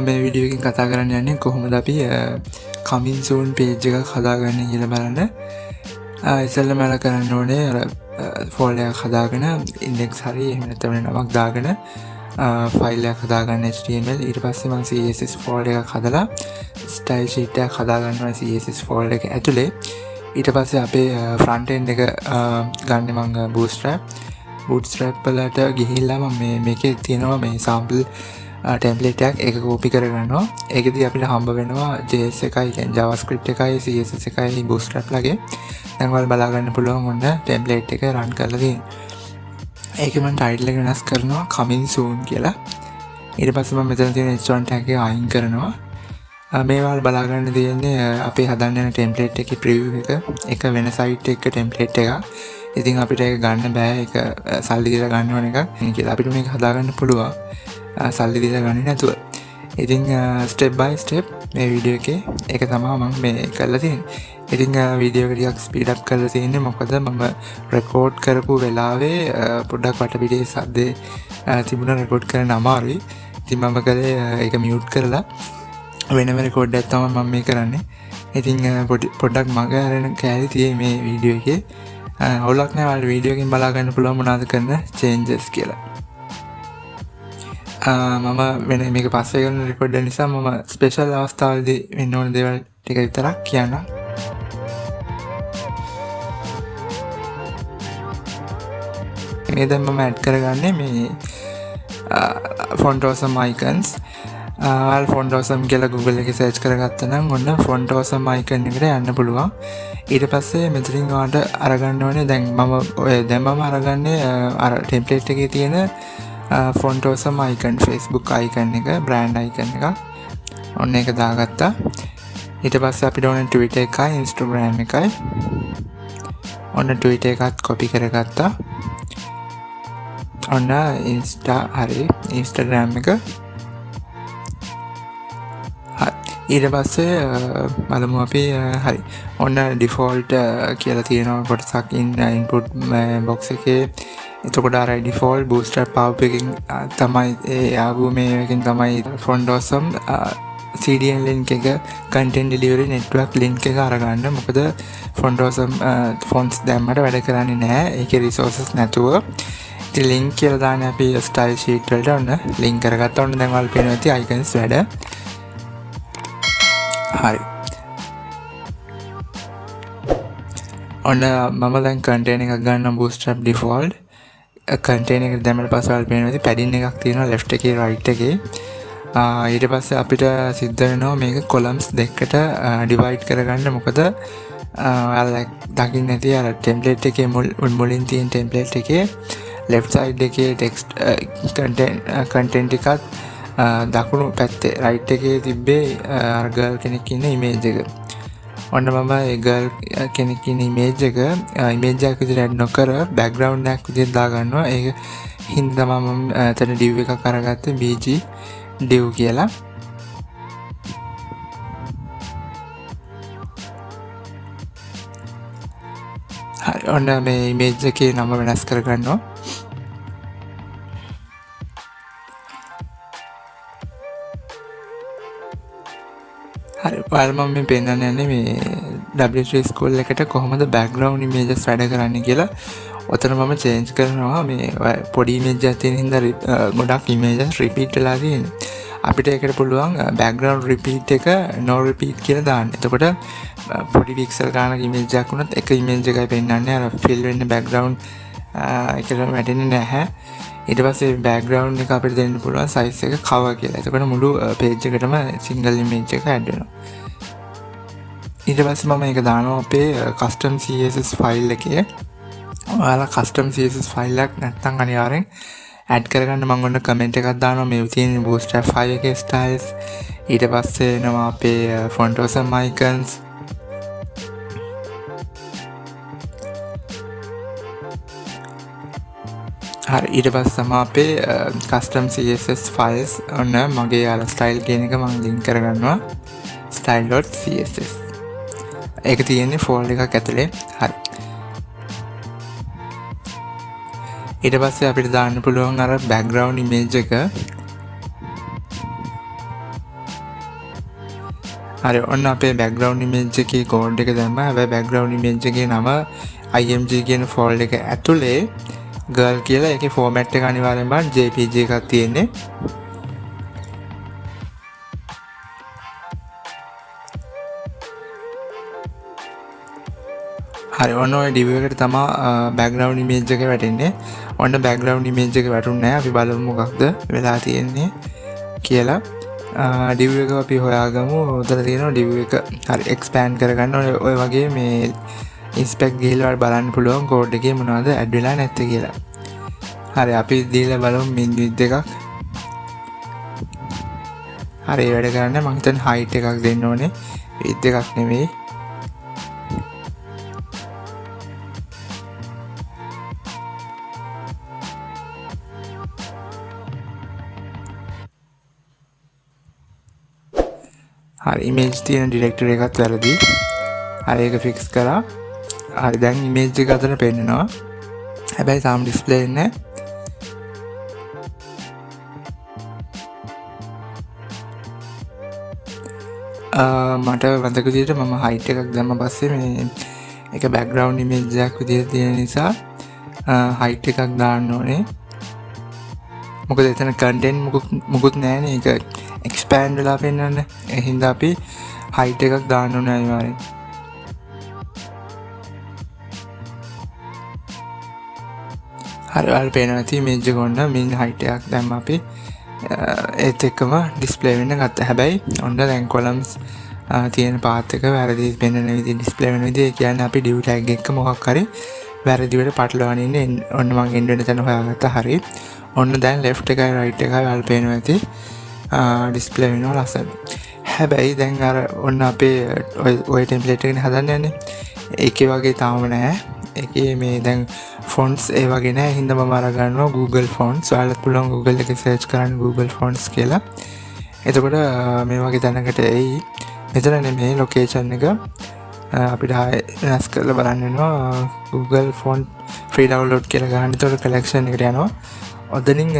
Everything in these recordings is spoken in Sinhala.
මේ වීඩියෝ එකෙන් කතා කරන්න යන්නේ කොහොමද අපි coming soon page එකක් හදාගන්න කියලා බලන්න. ඉස්සෙල්ලම මම කරන්න ඕනේ අර ෆෝල්ඩර් එකක් හදාගෙන index හරි එහෙම නැත්නම් නමක් දාගෙන ෆයිල් එකක් හදාගන්න HTML ඊට පස්සේ මම CSS ෆෝල්ඩර් එකක් හදලා style sheet එකක් හදාගන්නවා CSS ෆෝල්ඩර් එක ඇතුලේ. ඊට පස්සේ අපේ front end එක ගන්න මම bootstrap වලට ගිහිල්ලා මම මේකේ තියෙනවා මේ sample ටෙම්ප්ලේට් එකක් කෝපි කරගන්නවා. ඒකෙදි අපිට හම්බ වෙනවා JS එකයි කියන්නේ JavaScript එකයි CSS එකයි bootstrap ලගේ. දැන් ඔයාලා බලා ගන්න පුළුවන් ඔන්න ටෙම්ප්ලේට් එක run කරලා තියෙනවා. ඒකේ මම title එක වෙනස් කරනවා coming soon කියලා. ඊට පස්සේ මම මෙතන තියෙන h1 tag එක අයින් කරනවා. මේ ඔයාලා බලා ගන්න තියෙන්නේ අපි හදන්න යන ටෙම්ප්ලේට් එකේ preview එක වෙන site එක ටෙම්ප්ලේට් එකක්. ඉතින් අපිට ඒක ගන්න බෑ. ඒක සල්ලි දීලා ගන්න ඕන එකක්. කියලා අපිට මේක හදාගන්න පුළුවන්. සල්ලි දීලා ගන්නේ නැතුව. ඉතින් ස්ටෙප් බයි ස්ටෙප් මේ වීඩියෝ එකේ ඒක තමයි මම මේ කරලා තියෙන්නේ. ඉතින් වීඩියෝ එක ටිකක් ස්පීඩ් අප් කරලා තියෙන්නේ මොකද මම රෙකෝඩ් කරපු වෙලාවේ පොඩ්ඩක් වටපිටේ සද්දේ තිබුණා රෙකෝඩ් කරන්න අමාරුයි. ඉතින් මම කළේ ඒක මියුට් කරලා වෙනම රෙකෝඩ් එකක් තමයි මම මේ කරන්නේ. ඉතින් පොඩ්ඩක් මග අරගෙන කෑලි තියෙයි මේ වීඩියෝ එකේ. අවුලක් නැහැ. ඔයාලා වීඩියෝ එකෙන් බලා ගන්න පුළුවන් මොනවද කරන changes කියලා. මම වෙන මේක පස්සේ කරන රෙකෝඩ් එක නිසා මම ස්පෙෂල් අවස්ථාවලදී වෙන්න ඕන දේවල් ටික විතරක් කියන්නම්. මේ දැන් මම ඇඩ් කරගන්නේ මේ font awesome icons. font awesome කියලා Google එකේ search කරගත්තා නම් ඔන්න font awesome icon එකට යන්න පුළුවන්. ඊට පස්සේ මෙතනින් ඔයාලට අරගන්න ඕනේ දැන් මම අරගන්නේ අර template එකේ තියෙන font awesome icon Facebook icon එක brand icon එක ඔන්න ඒක දාගත්තා. ඊට පස්සේ අපිට ඕන Twitter එකයි Instagram එකයි ඔන්න Twitter එකත් copy කරගත්තා. ඔන්න Instagram එක ඊට පස්සේ බලමු අපි හරි ඔන්න default කියලා තියෙනවා කොටසක් input box එකේ. එතකොට අර default bootstrap power එකකින් තමයි ආපු මේකෙන් තමයි font awesome CDN link එක content delivery network link එක අරගන්න. මොකද font awesome fonts දැම්මට වැඩ කරන්නේ නැහැ. ඒකේ resources නැතුව. ඉතින් link කියලා දාන්නේ අපි style sheet වලට ඔන්න link කරගත්තා. ඔන්න දැන් ඔයාලා පේනවා ඇති icons වැඩ. හරි. ඔන්න මම දැන් content එකක් ගන්නවා bootstrap default content එක දැම්මට පස්සේ ඔයාලට පේනවා ඉතින් padding එකක් තියෙනවා left එකේ right එකේ. ඊට පස්සේ අපිට සිද්ධ වෙනවා මේක columns දෙකකට divide කරගන්න. මොකද ඔයාලා දකින්න ඇති අර template එකේ මුලින් තියෙන template එකේ left side එකේ text content එකත් දකුණු පැත්තේ right එකේ තිබ්බේ අර girl කෙනෙක් ඉන්න image එක. ඔන්න මම ඒ girl කෙනෙක් ඉන්න image එක විදිහට add නොකර background එකක් විදිහට දා ගන්නවා. ඒක හින්දා තමයි මම එතන div එකක් අරගත්තේ bg div කියලා. හරි ඔන්න මේ image එකේ නම වෙනස් කර ගන්නවා. හරි ඔයාලා මම මේ පෙන්නන්න යන්නේ මේ W3 ස්කූල් එකට කොහොමද background images වැඩ කරන්නේ කියලා. ඔතන මම change කරනවා මේ පොඩි image එකක් තියෙන හින්දා ගොඩක් images repeat වෙලා තියෙනවා. අපිට ඒකට පුළුවන් background repeat එක no repeat කියලා දාන්න. එතකොට පොඩි pixel ගානක image එකක් වුණත් එක image එකයි පෙන්නන්නේ. අර fill වෙන්නේ background එකට වැටෙන්නේ නැහැ. ඊට පස්සේ background එක අපිට දෙන්න පුළුවන් size එක cover කියලා. එතකොට මුළු page එකටම single image එක add වෙනවා. ඊට පස්සේ මම ඒක දානවා අපේ custom CSS file එකේ. ඔයාලා custom CSS file එකක් නැත්නම් අනිවාර්යෙන් add කරගන්න. මම ඔන්න comment එකක් දානවා මේ තියෙන bootstrap 5 එකේ styles. ඊට පස්සේ එනවා අපේ font awesome icons. හරි ඊට පස්සේ තමයි අපේ custom CSS files ඔන්න මගේ අර style කියන එක මම link කරගන්නවා style.css. ඒක තියෙන්නේ folder එකක් ඇතුලේ. හරි. ඊට පස්සේ අපිට දාන්න පුළුවන් අර background image එක හරි ඔන්න අපේ බෑග්ග්‍රවුන්ඩ් ඉමේජ් එකේ කෝඩ් එක දැම්මා. හැබැයි බෑග්ග්‍රවුන්ඩ් ඉමේජ් එකේ නම img කියන ෆෝල්ඩර් එක ඇතුලේ girl කියලා ඒකේ ෆෝමැට් එක අනිවාර්යෙන් බලන්න jpg එකක් තියෙන්නේ. හරි ඔන්න ඔය div එකට තමයි බෑග්ග්‍රවුන්ඩ් ඉමේජ් එක වැටෙන්නේ. ඔන්න බෑග්ග්‍රවුන්ඩ් ඉමේජ් එක වැටුන්නේ නැහැ. අපි බලමු මොකක්ද වෙලා තියෙන්නේ කියලා. div එක අපි හොයාගමු. උතන තියෙනවා div එක. හරි expand කරගන්න ඔය වගේ මේ inspect ගිහලා බලන්න පුළුවන් කෝඩ් එකේ මොනවද ඇඩ් වෙලා නැත්තේ කියලා. හරි අපි දීලා බලමු min width එකක්. හරි වැඩ කරන්නේ මම හිතන්නේ height එකක් දෙන්න ඕනේ. width එකක් නෙමෙයි. හරි image තියෙන directory එකත් වැරදි. හරි ඒක fix කරා. හරි දැන් image එක අතන පෙන්නනවා. හැබැයි තාම display වෙන්නේ නැහැ. මට මතක විදිහට මම height එකක් දැම්ම පස්සේ මේ ඒක background image එකක් විදිහට තියෙන නිසා height එකක් දාන්න ඕනේ. මොකද එතන content මුකුත් නැහැනේ. ඒක expand වෙලා පෙන්නන්න. ඒ හින්දා අපි height එකක් දාන්න ඕනේ අනිවාර්යෙන්. හරි ඔයාලට පේනවා ඇති image එක ඔන්න min height එකක් දැම්ම අපි ඒත් එක්කම display වෙන්න ගත්තා. හැබැයි ඔන්න දැන් columns තියෙන path එක වැරදි පෙන්නන විදිහ display වෙන විදිහ. ඒ කියන්නේ අපි div tag එක මොකක් හරි වැරදි විදිහට පටලවාගෙන ඉන්නේ. ඔන්න මම end වෙන තැන හොයාගත්තා. හරි ඔන්න දැන් left එකයි right එකයි ඔයාලට පේනවා ඇති display වෙනවා ලස්සන. හැබැයි දැන් අර ඔන්න අපේ ඔය template එකනේ හදන්න යන්නේ. ඒකේ වගේ තාම නැහැ. ඒකේ මේ දැන් fonts ඒ වගේ නැහැ. හින්දා මම අර ගන්නවා Google fonts. ඔයාලට පුළුවන් Google එකේ search කරන්න Google fonts කියලා. එතකොට මේ වගේ තැනකට එයි. මෙතන නෙමෙයි location එක අපිට වෙනස් කරලා බලන්න වෙනවා. Google font free download කියලා ගහන්න. එතකොට collection එකට යනවා. ඔතනින්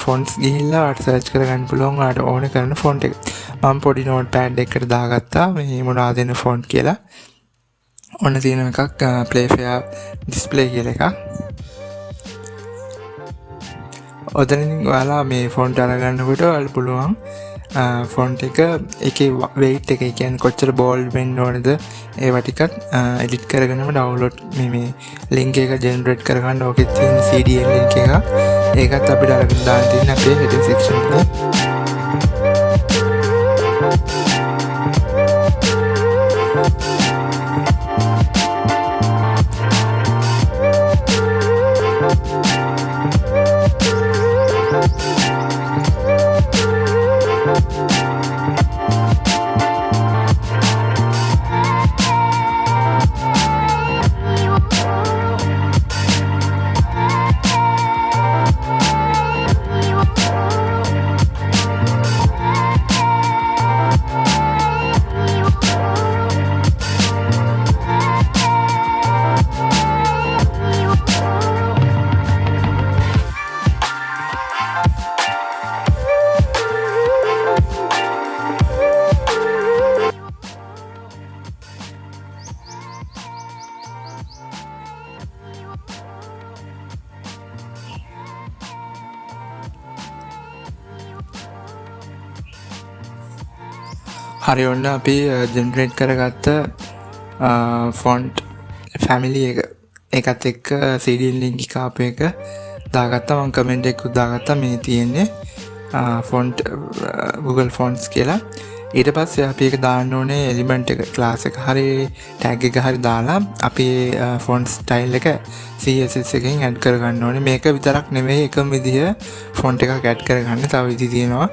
fonts ගිහිල්ලා search කරගන්න පුළුවන් ඔයාලට ඕන කරන font එක. මම පොඩි notepad එකකට දාගත්තා මේ මොනවද දෙන font කියලා. ඔන්න තියෙන එකක් play fair display කියලා එකක්. ඔතනින් ඔයාලා මේ font අරගන්නකොට ඔයාලට පුළුවන් font එක එකේ weight එක කියන්නේ කොච්චර bold වෙන්න ඕනද ඒවා ටිකත් edit කරගෙනම download මේ link එක generate කරගන්න. ඕකේ තියෙන CDN link එක. ඒකත් අපිට අරගෙන දාන්න තියෙන අපේ header section එකේ. හරි ඔන්න අපි ජෙනරේට් කරගත්ත ෆොන්ට් ෆැමිලි එක එකත් එක්ක CDN link එක අප එක දාගත්තා. මම කමෙන්ට් එකක් දාගත්තා මේ තියෙන්නේ ෆොන්ට් Google fonts කියලා. ඊට පස්සේ අපි ඒක දාන්න ඕනේ එලිමන්ට් එක ක්ලාස් එක හරි ටැග් එක හරි දාලා අපි ෆොන්ට් ස්ටයිල් එක CSS එකෙන් ඇඩ් කරගන්න ඕනේ. මේක විතරක් නෙමෙයි එකම විදිහ ෆොන්ට් එකක් ඇඩ් කරගන්න තව විදි තියෙනවා.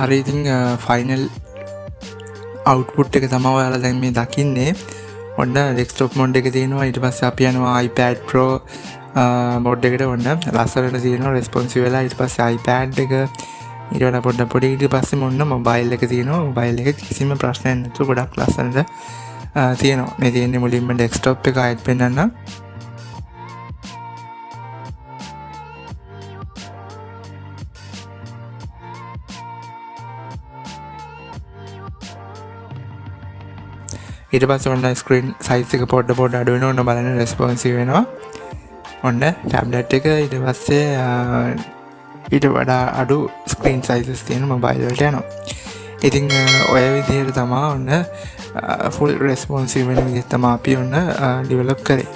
හරි ඉතින් ෆයිනල් අවුට්පුට් එක තමයි ඔයාලා දැන් මේ දකින්නේ. ඔන්න ඩෙස්ක්ටොප් මොඩ් එක තියෙනවා. ඊට පස්සේ අපි යනවා iPad Pro මොඩ් එකට. ඔන්න ලස්සනට තියෙනවා රෙස්පොන්සිව් වෙලා. ඊට පස්සේ iPad එක ඊට වඩා පොඩ්ඩක් පොඩි. ඊට පස්සේ මොන්න මොබයිල් එක තියෙනවා. මොබයිල් එක කිසිම ප්‍රශ්නයක් නැතුව ගොඩක් ලස්සනට තියෙනවා. මේ තියෙන්නේ මුලින්ම ඩෙස්ක්ටොප් එක ආයෙත් පෙන්නන්න. ඊට පස්සේ ඔන්න ස්ක්‍රීන් සයිස් එක පොඩ අඩු වෙනවා. ඔන්න බලන්න රෙස්පොන්සිව් වෙනවා. ඔන්න ටැබ්ලට් එක ඊට පස්සේ ඊට වඩා අඩු ස්ක්‍රීන් සයිසස් තියෙන මොබයිල් වලට යනවා. ඉතින් ඔය විදිහට තමයි ඔන්න ෆුල් රෙස්පොන්සිව් වෙන විදිහට තමයි අපි ඔන්න ඩෙවලොප් කරේ.